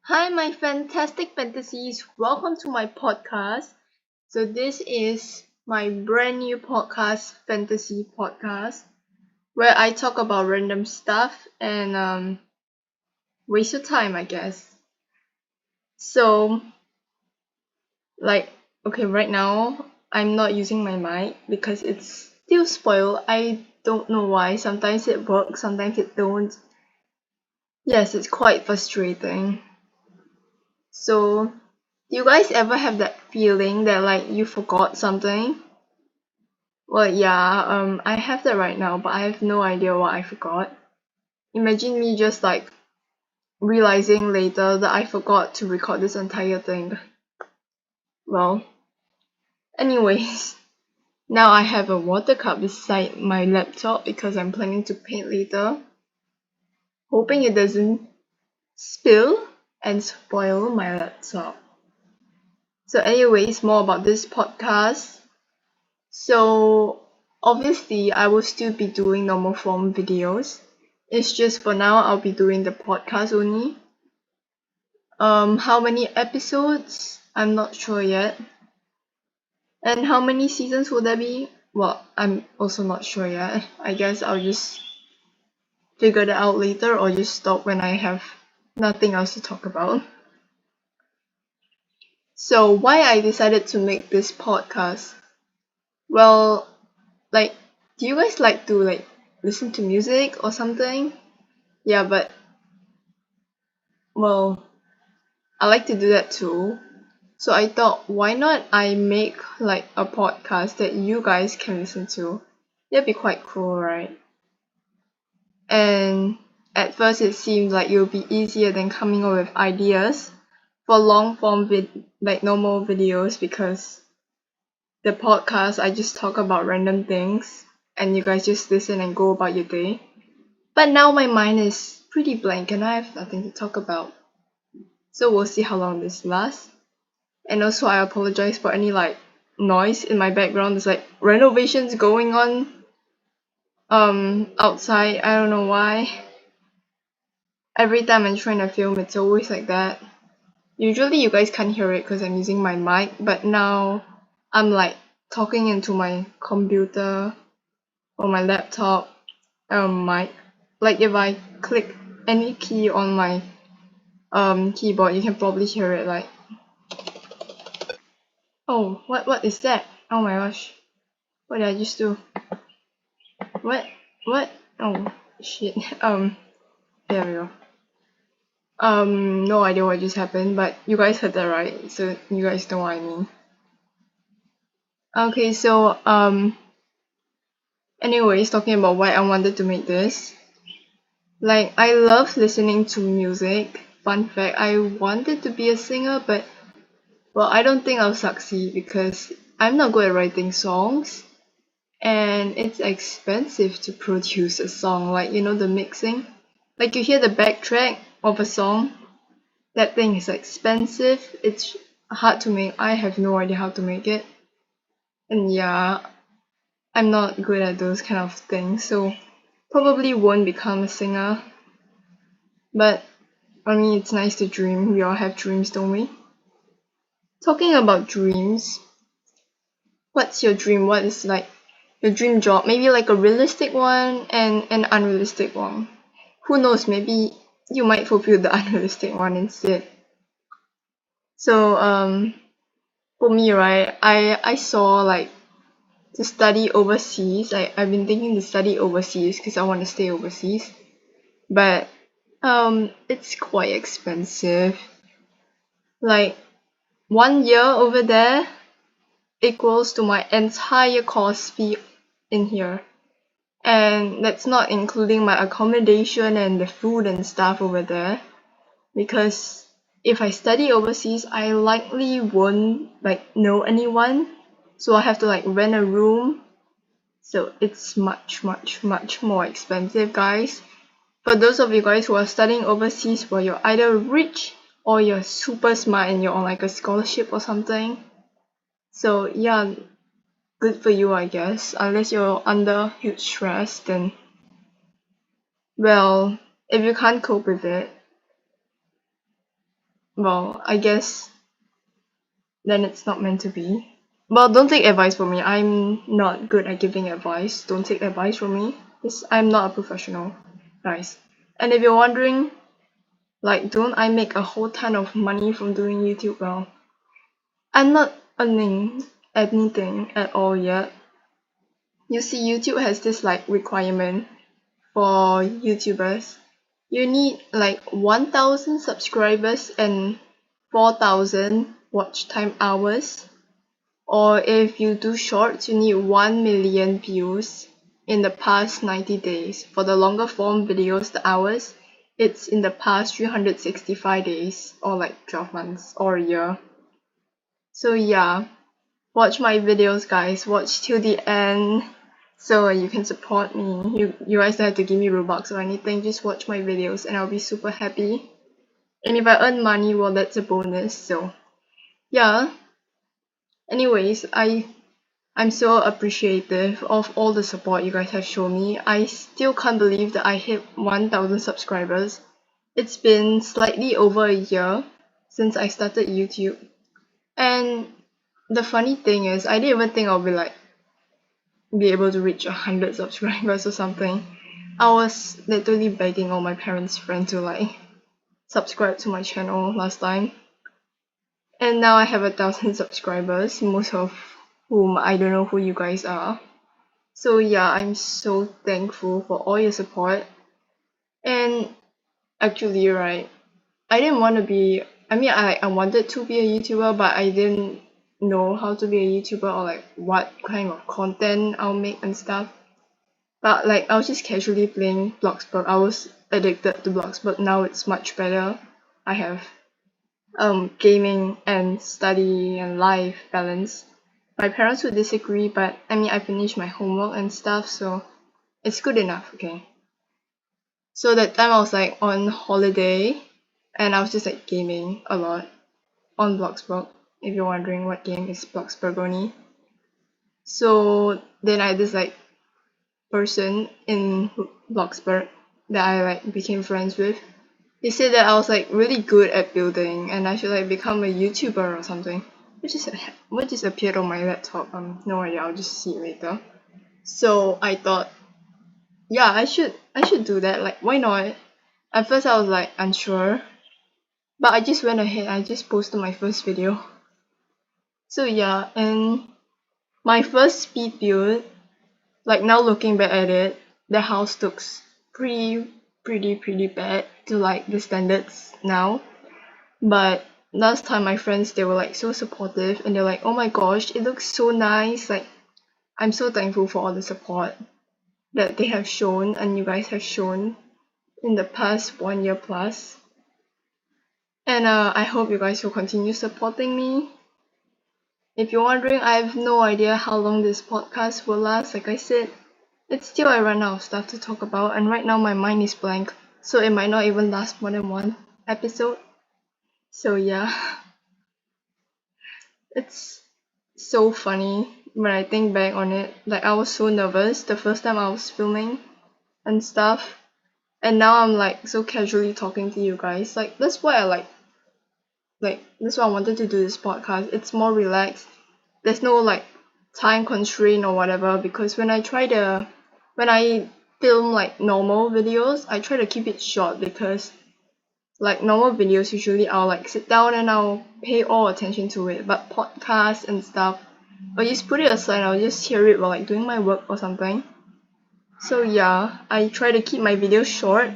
Hi, my fantastic fantasies. Welcome to my podcast. So, this is my brand new podcast, Fantasy Podcast, where I talk about random stuff and waste your time, I guess. So, like, okay, right now I'm not using my mic because it's still spoiled. I don't know why. Sometimes it works, sometimes it don't. Yes, it's quite frustrating. So, do you guys ever have that feeling that like you forgot something? Well, yeah, I have that right now, but I have no idea what I forgot. Imagine me just like realizing later that I forgot to record this entire thing. Well, anyways, now I have a water cup beside my laptop because I'm planning to paint later, hoping it doesn't spill and spoil my laptop. So, anyways, more about this podcast. So obviously I will still be doing normal form videos. It's just for now I'll be doing the podcast only. How many episodes? I'm not sure yet. And how many seasons will there be? Well, I'm also not sure yet. I guess I'll just figure that out later or just stop when I have nothing else to talk about. So why I decided to make this podcast? Well, like, do you guys like to like listen to music or something? Yeah, but well, I like to do that too. So I thought, why not I make like a podcast that you guys can listen to? That'd be quite cool, right? And at first it seemed like it would be easier than coming up with ideas for long form like normal videos because the podcast I just talk about random things and you guys just listen and go about your day. But now my mind is pretty blank and I have nothing to talk about. So we'll see how long this lasts. And also I apologize for any like noise in my background. There's like renovations going on outside. I don't know why. Every time I'm trying to film it's always like that. Usually you guys can't hear it because I'm using my mic, but now I'm like talking into my computer or my laptop mic. Like if I click any key on my keyboard you can probably hear it like, oh, what is that? Oh my gosh. What did I just do? What? What? Oh, shit. There we go. No idea what just happened, but you guys heard that, right? So you guys know what I mean. Okay, so, anyways, talking about why I wanted to make this. Like, I love listening to music. Fun fact, I wanted to be a singer, but, well, I don't think I'll succeed because I'm not good at writing songs. And it's expensive to produce a song, like, you know, the mixing. Like, you hear the backtrack of a song, that thing is expensive, it's hard to make. I have no idea how to make it. And yeah, I'm not good at those kind of things, so probably won't become a singer. But, I mean, it's nice to dream. We all have dreams, don't we? Talking about dreams, what's your dream? What is like your dream job? Maybe like a realistic one and an unrealistic one. Who knows, maybe you might fulfill the unrealistic one instead. So for me, right, I saw like to study overseas. I've been thinking to study overseas because I want to stay overseas, but it's quite expensive. Like 1 year over there equals to my entire course fee in here. And that's not including my accommodation and the food and stuff over there. Because if I study overseas, I likely won't like know anyone. So I have to like rent a room. So it's much more expensive, guys. For those of you guys who are studying overseas where you're either rich or you're super smart and you're on like a scholarship or something. So yeah, good for you, I guess. Unless you're under huge stress, then, well, if you can't cope with it, well, I guess then it's not meant to be. Well, don't take advice from me. I'm not good at giving advice. Don't take advice from me. I'm not a professional, guys. And if you're wondering, like, don't I make a whole ton of money from doing YouTube? Well, I'm not earning anything at all yet. You see, YouTube has this like requirement for YouTubers. You need like 1,000 subscribers and 4,000 watch time hours. Or if you do shorts, you need 1 million views in the past 90 days. For the longer form videos, the hours, it's in the past 365 days or like 12 months or a year. So yeah, watch my videos, guys. Watch till the end so you can support me. You guys don't have to give me Robux or anything. Just watch my videos and I'll be super happy. And if I earn money, well, that's a bonus. So yeah. Anyways, I'm so appreciative of all the support you guys have shown me. I still can't believe that I hit 1,000 subscribers. It's been slightly over a year since I started YouTube. And the funny thing is, I didn't even think I'll be able to reach 100 subscribers or something. I was literally begging all my parents' friends to like subscribe to my channel last time. And now I have 1,000 subscribers, most of whom I don't know who you guys are. So yeah, I'm so thankful for all your support. And actually, right, I didn't want to be, I wanted to be a YouTuber, but I didn't know how to be a YouTuber or like what kind of content I'll make and stuff. But like I was just casually playing Bloxburg. I was addicted to Bloxburg. Now it's much better. I have gaming and study and life balance. My parents would disagree, but I finished my homework and stuff, so it's good enough, okay? So that time I was like on holiday and I was just like gaming a lot on Bloxburg. If you're wondering what game is Bloxburgoni. So then I had this like person in Bloxburg that I like became friends with. He said that I was like really good at building and I should like become a YouTuber or something. Which just appeared on my laptop. No idea, I'll just see it later. So I thought, yeah, I should do that. Like why not? At first I was like unsure. But I just went ahead, I just posted my first video. So yeah, and my first speed build, like now looking back at it, the house looks pretty bad to like the standards now. But last time my friends, they were like so supportive and they're like, oh my gosh, it looks so nice. Like I'm so thankful for all the support that they have shown and you guys have shown in the past 1 year plus. And I hope you guys will continue supporting me. If you're wondering, I have no idea how long this podcast will last. Like I said, it's till I run out of stuff to talk about, and right now my mind is blank, so it might not even last more than one episode. So yeah, it's so funny when I think back on it. Like I was so nervous the first time I was filming and stuff, and now I'm like so casually talking to you guys. Like that's why that's why I wanted to do this podcast. It's more relaxed. There's no like time constraint or whatever, because when I film like normal videos, I try to keep it short, because like normal videos usually I'll like sit down and I'll pay all attention to it, but podcasts and stuff, I'll just put it aside, I'll just hear it while like doing my work or something. So yeah, I try to keep my videos short,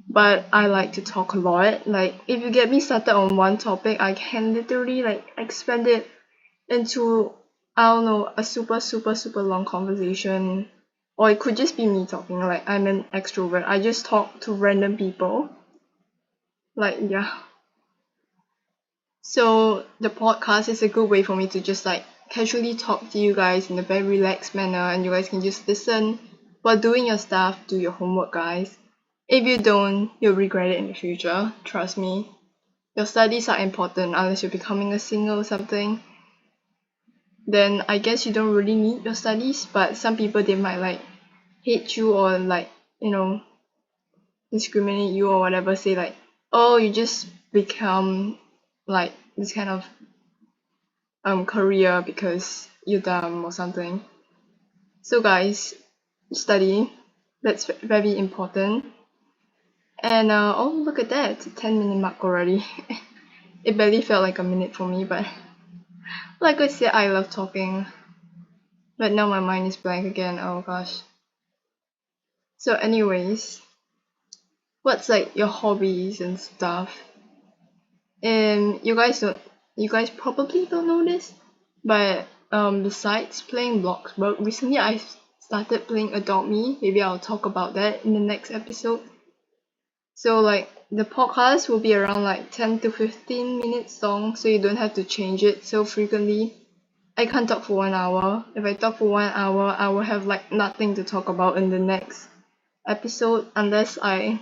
but I like to talk a lot. Like if you get me started on one topic, I can literally like expand it into, I don't know, a super long conversation. Or it could just be me talking. Like I'm an extrovert, I just talk to random people. Like yeah. So the podcast is a good way for me to just like casually talk to you guys in a very relaxed manner, and you guys can just listen while doing your stuff. Do your homework, guys. If you don't, you'll regret it in the future. Trust me. Your studies are important unless you're becoming a singer or something. Then I guess you don't really need your studies, but some people, they might like hate you or like, discriminate you or whatever, say like, oh, you just become like this kind of career because you're dumb or something. So guys, study. That's very important. And oh, look at that, it's a 10-minute mark already. It barely felt like a minute for me, but like I said, I love talking. But now my mind is blank again. Oh gosh. So anyways, what's like your hobbies and stuff? You guys probably don't know this, but besides playing blocks, but recently I started playing Adopt Me. Maybe I'll talk about that in the next episode. So like the podcast will be around like 10 to 15 minutes long, so you don't have to change it so frequently. I can't talk for 1 hour. If I talk for 1 hour, I will have like nothing to talk about in the next episode unless I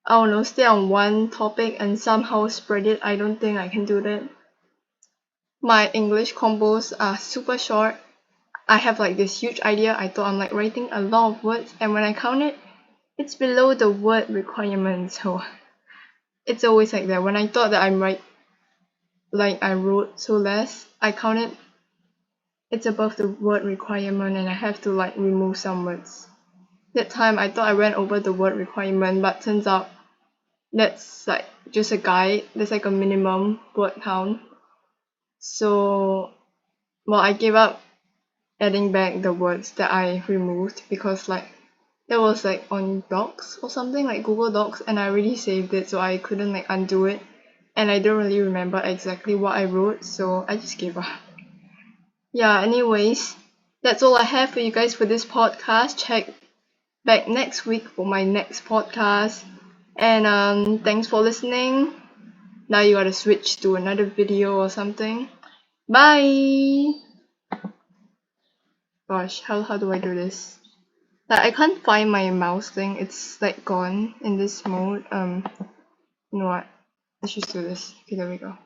don't know, stay on one topic and somehow spread it. I don't think I can do that. My English combos are super short. I have like this huge idea. I thought I'm like writing a lot of words, and when I count it, it's below the word requirement. So it's always like that. When I thought that I wrote so less, I counted it's above the word requirement, and I have to like remove some words. That time I thought I went over the word requirement, but turns out that's like just a guide. There's like a minimum word count. So well, I gave up adding back the words that I removed because like that was like on Docs or something like Google Docs, and I already saved it, so I couldn't like undo it, and I don't really remember exactly what I wrote, so I just gave up. Yeah, anyways, that's all I have for you guys for this podcast. Check back next week for my next podcast. And thanks for listening. Now you gotta switch to another video or something. Bye. Gosh, how do I do this? Like I can't find my mouse thing. It's like gone in this mode. You know what? Let's just do this. Okay, there we go.